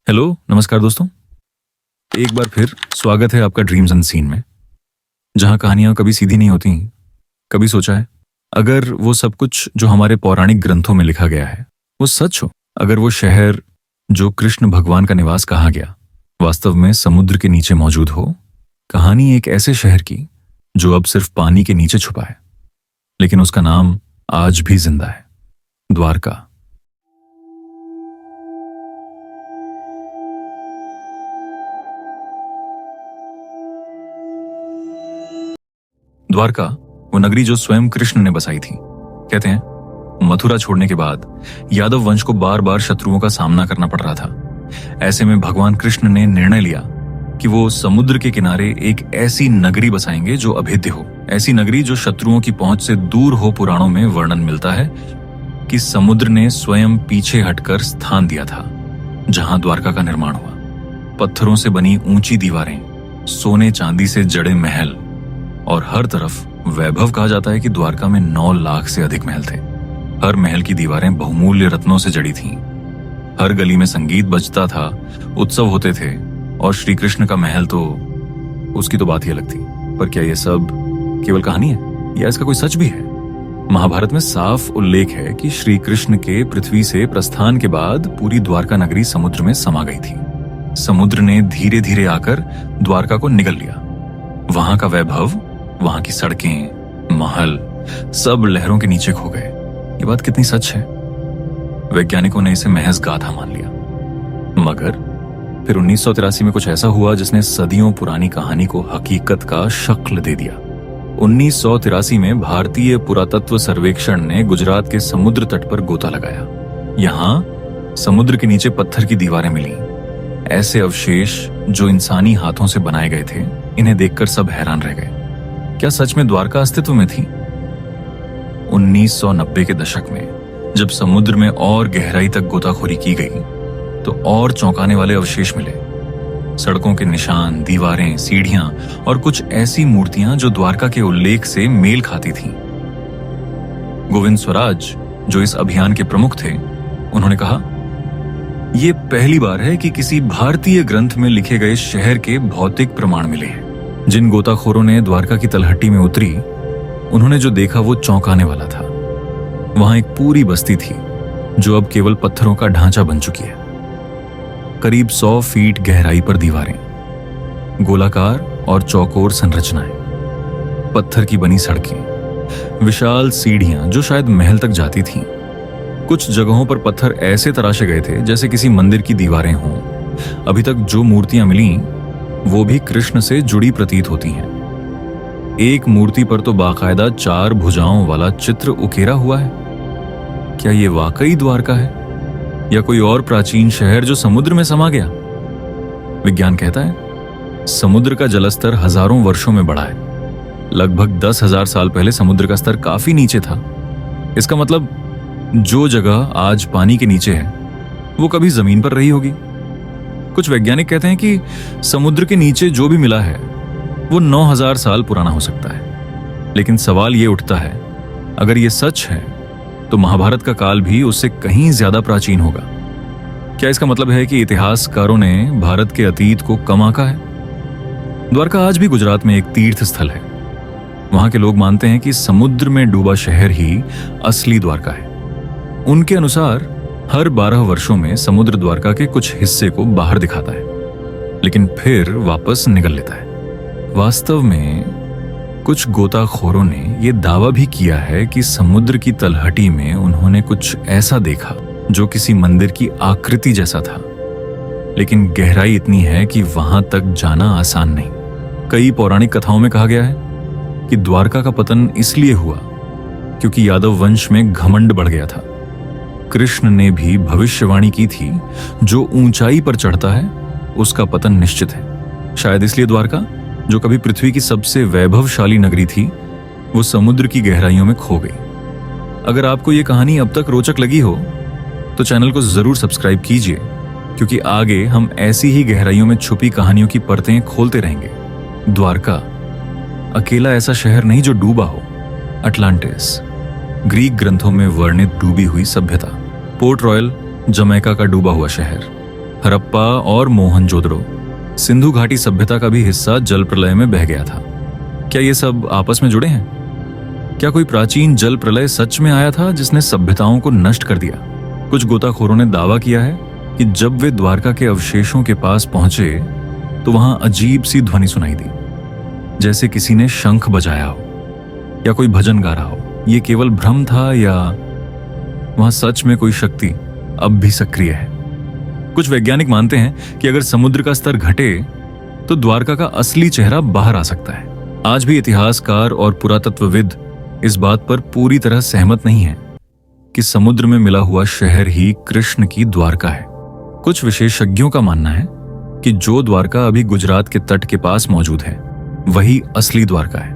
Hello, नमस्कार दोस्तों। एक बार फिर स्वागत है आपका ड्रीम्स अनसीन में, जहां कहानियां कभी सीधी नहीं होती। कभी सोचा है, अगर वो सब कुछ जो हमारे पौराणिक ग्रंथों में लिखा गया है वो सच हो, अगर वो शहर जो कृष्ण भगवान का निवास कहा गया वास्तव में समुद्र के नीचे मौजूद हो। कहानी एक ऐसे शहर की जो अब सिर्फ पानी के नीचे छुपा है, लेकिन उसका नाम आज भी जिंदा है, द्वारका। द्वारका वो नगरी जो स्वयं कृष्ण ने बसाई थी। कहते हैं मथुरा छोड़ने के बाद यादव वंश को बार बार शत्रुओं का सामना करना पड़ रहा था। ऐसे में भगवान कृष्ण ने निर्णय लिया कि वो समुद्र के किनारे एक ऐसी नगरी बसाएंगे जो अभेद्य हो, ऐसी नगरी जो शत्रुओं की पहुंच से दूर हो। पुराणों में वर्णन मिलता है कि समुद्र ने स्वयं पीछे हटकर स्थान दिया था जहां द्वारका का निर्माण हुआ। पत्थरों से बनी ऊंची दीवारें, सोने चांदी से जड़े महल और हर तरफ वैभव। कहा जाता है कि द्वारका में 9 लाख से अधिक महल थे। हर महल की दीवारें बहुमूल्य रत्नों से जड़ी थीं। हर गली में संगीत बजता था, उत्सव होते थे, और श्री कृष्ण का महल तो उसकी तो बात ही अलग थी। पर क्या ये सब केवल कहानी है या इसका कोई सच भी है? महाभारत में साफ उल्लेख है कि श्री कृष्ण के पृथ्वी से प्रस्थान के बाद पूरी द्वारका नगरी समुद्र में समा गई थी। समुद्र ने धीरे धीरे आकर द्वारका को निगल लिया। वहां का वैभव, वहां की सड़कें, महल सब लहरों के नीचे खो गए। ये बात कितनी सच है? वैज्ञानिकों ने इसे महज गाथा मान लिया। मगर फिर 1983 में कुछ ऐसा हुआ जिसने सदियों पुरानी कहानी को हकीकत का शक्ल दे दिया। 1983 में भारतीय पुरातत्व सर्वेक्षण ने गुजरात के समुद्र तट पर गोता लगाया। यहां समुद्र के नीचे पत्थर की दीवारें मिली, ऐसे अवशेष जो इंसानी हाथों से बनाए गए थे। इन्हें देखकर सब हैरान रह गए। क्या सच में द्वारका अस्तित्व में थी? 1990 के दशक में जब समुद्र में और गहराई तक गोताखोरी की गई तो और चौंकाने वाले अवशेष मिले। सड़कों के निशान, दीवारें, सीढ़ियां और कुछ ऐसी मूर्तियां जो द्वारका के उल्लेख से मेल खाती थीं। गोविंद स्वराज, जो इस अभियान के प्रमुख थे, उन्होंने कहा, यह पहली बार है कि किसी भारतीय ग्रंथ में लिखे गए शहर के भौतिक प्रमाण मिले हैं। जिन गोताखोरों ने द्वारका की तलहटी में उतरी, उन्होंने जो देखा वो चौंकाने वाला था। वहां एक पूरी बस्ती थी जो अब केवल पत्थरों का ढांचा बन चुकी है। करीब 100 फीट गहराई पर दीवारें, गोलाकार और चौकोर संरचनाएं, पत्थर की बनी सड़कें, विशाल सीढ़ियां जो शायद महल तक जाती थीं। कुछ जगहों पर पत्थर ऐसे तराशे गए थे जैसे किसी मंदिर की दीवारें हों। अभी तक जो मूर्तियां मिली वो भी कृष्ण से जुड़ी प्रतीत होती हैं। एक मूर्ति पर तो बाकायदा 4 भुजाओं वाला चित्र उकेरा हुआ है। क्या ये वाकई द्वारका है या कोई और प्राचीन शहर जो समुद्र में समा गया? विज्ञान कहता है समुद्र का जलस्तर हजारों वर्षों में बढ़ा है। लगभग 10,000 साल पहले समुद्र का स्तर काफी नीचे था। इसका मतलब जो जगह आज पानी के नीचे है वो कभी जमीन पर रही होगी। कुछ वैज्ञानिक कहते हैं कि समुद्र के नीचे जो भी मिला है वो 9,000 साल पुराना हो सकता है। लेकिन सवाल ये उठता है, अगर ये सच है तो महाभारत का काल भी उससे कहीं ज्यादा प्राचीन होगा। क्या इसका मतलब है कि इतिहासकारों ने भारत के अतीत को कम आंका है? द्वारका आज भी गुजरात में एक तीर्थ स्थल है। वहां के लोग मानते हैं कि समुद्र में डूबा शहर ही असली द्वारका है। उनके अनुसार हर 12 वर्षों में समुद्र द्वारका के कुछ हिस्से को बाहर दिखाता है, लेकिन फिर वापस निगल लेता है। वास्तव में कुछ गोताखोरों ने यह दावा भी किया है कि समुद्र की तलहटी में उन्होंने कुछ ऐसा देखा जो किसी मंदिर की आकृति जैसा था, लेकिन गहराई इतनी है कि वहां तक जाना आसान नहीं। कई पौराणिक कथाओं में कहा गया है कि द्वारका का पतन इसलिए हुआ क्योंकि यादव वंश में घमंड बढ़ गया था। कृष्ण ने भी भविष्यवाणी की थी, जो ऊंचाई पर चढ़ता है उसका पतन निश्चित है। शायद इसलिए द्वारका, जो कभी पृथ्वी की सबसे वैभवशाली नगरी थी, वो समुद्र की गहराइयों में खो गई। अगर आपको ये कहानी अब तक रोचक लगी हो तो चैनल को जरूर सब्सक्राइब कीजिए, क्योंकि आगे हम ऐसी ही गहराइयों में छुपी कहानियों की परतें खोलते रहेंगे। द्वारका अकेला ऐसा शहर नहीं जो डूबा हो। अटलांटिस, ग्रीक ग्रंथों में वर्णित डूबी हुई सभ्यता। पोर्ट रॉयल, जमैका का डूबा हुआ शहर। हड़प्पा और मोहनजोदड़ो, सिंधु घाटी सभ्यता का भी हिस्सा जल प्रलय में बह गया था। क्या ये सब आपस में जुड़े हैं? क्या कोई प्राचीन जल प्रलय सच में आया था जिसने सभ्यताओं को नष्ट कर दिया? कुछ गोताखोरों ने दावा किया है कि जब वे द्वारका के अवशेषों के पास पहुंचे तो वहां अजीब सी ध्वनि सुनाई दी, जैसे किसी ने शंख बजाया हो या कोई भजन गा रहा हो। ये केवल भ्रम था या वहां सच में कोई शक्ति अब भी सक्रिय है? कुछ वैज्ञानिक मानते हैं कि अगर समुद्र का स्तर घटे तो द्वारका का असली चेहरा बाहर आ सकता है। आज भी इतिहासकार और पुरातत्वविद इस बात पर पूरी तरह सहमत नहीं है कि समुद्र में मिला हुआ शहर ही कृष्ण की द्वारका है। कुछ विशेषज्ञों का मानना है कि जो द्वारका अभी गुजरात के तट के पास मौजूद है वही असली द्वारका है,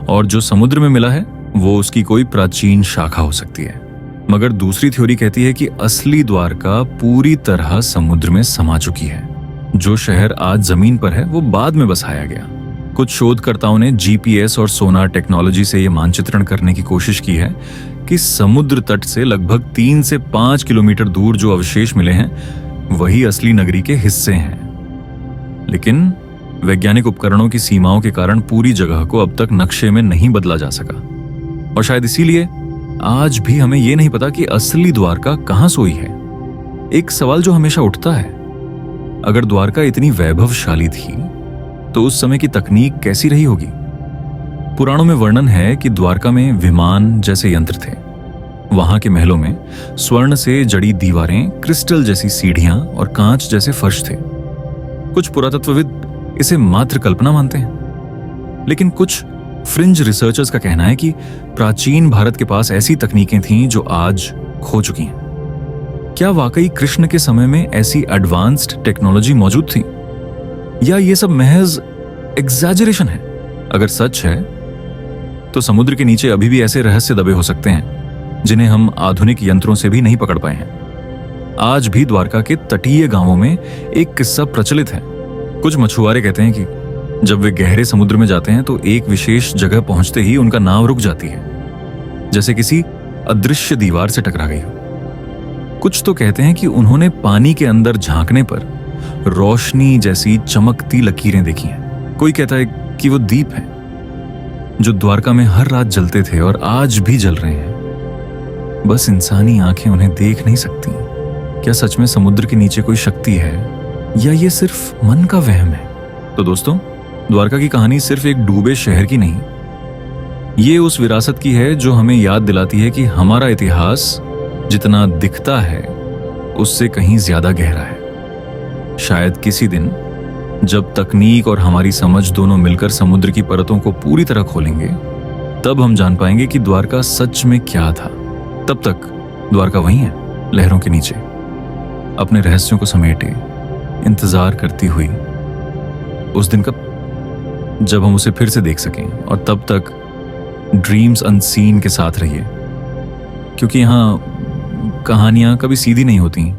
और जो समुद्र में मिला है वो उसकी कोई प्राचीन शाखा हो सकती है। मगर दूसरी थ्योरी कहती है कि असली द्वारका पूरी तरह समुद्र में समा चुकी है। जो शहर आज जमीन पर है वो बाद में बसाया गया। कुछ शोधकर्ताओं ने जीपीएस और सोनार टेक्नोलॉजी से यह मानचित्रण करने की कोशिश की है कि समुद्र तट से लगभग 3 से 5 किलोमीटर दूर जो अवशेष मिले हैं वही असली नगरी के हिस्से हैं। लेकिन वैज्ञानिक उपकरणों की सीमाओं के कारण पूरी जगह को अब तक नक्शे में नहीं बदला जा सका, और शायद इसीलिए आज भी हमें यह नहीं पता कि असली द्वारका कहां सोई है। एक सवाल जो हमेशा उठता है, अगर द्वारका इतनी वैभवशाली थी तो उस समय की तकनीक कैसी रही होगी? पुराणों में वर्णन है कि द्वारका में विमान जैसे यंत्र थे। वहां के महलों में स्वर्ण से जड़ी दीवारें, क्रिस्टल जैसी सीढ़ियां और कांच जैसे फर्श थे। कुछ पुरातत्वविद इसे मात्र कल्पना मानते हैं, लेकिन कुछ फ्रिंज रिसर्चर्स का कहना है कि प्राचीन भारत के पास ऐसी तकनीकें थीं जो आज खो चुकी हैं। क्या वाकई कृष्ण के समय में ऐसी एडवांस्ड टेक्नोलॉजी मौजूद थी, या ये सब महज एग्जैजरेशन है? अगर सच है तो समुद्र के नीचे अभी भी ऐसे रहस्य दबे हो सकते हैं जिन्हें हम आधुनिक यंत्रों से भी नहीं पकड़ पाए हैं। आज भी द्वारका के तटीय गांवों में एक किस्सा प्रचलित है। कुछ मछुआरे कहते हैं कि जब वे गहरे समुद्र में जाते हैं तो एक विशेष जगह पहुंचते ही उनका नाव रुक जाती है, जैसे किसी अदृश्य दीवार से टकरा गई हो। कुछ तो कहते हैं कि उन्होंने पानी के अंदर झांकने पर रोशनी जैसी चमकती लकीरें देखी हैं। कोई कहता है कि वो दीप हैं जो द्वारका में हर रात जलते थे और आज भी जल रहे हैं, बस इंसानी आंखें उन्हें देख नहीं सकती। क्या सच में समुद्र के नीचे कोई शक्ति है, या ये सिर्फ मन का वहम है? तो दोस्तों, द्वारका की कहानी सिर्फ एक डूबे शहर की नहीं, ये उस विरासत की है जो हमें याद दिलाती है कि हमारा इतिहास जितना दिखता है उससे कहीं ज्यादा गहरा है। शायद किसी दिन जब तकनीक और हमारी समझ दोनों मिलकर समुद्र की परतों को पूरी तरह खोलेंगे, तब हम जान पाएंगे कि द्वारका सच में क्या था। तब तक द्वारका वहीं है, लहरों के नीचे, अपने रहस्यों को समेटे इंतजार करती हुई उस दिन का जब हम उसे फिर से देख सकें। और तब तक ड्रीम्स अनसीन के साथ रहिए, क्योंकि यहाँ कहानियां कभी सीधी नहीं होती।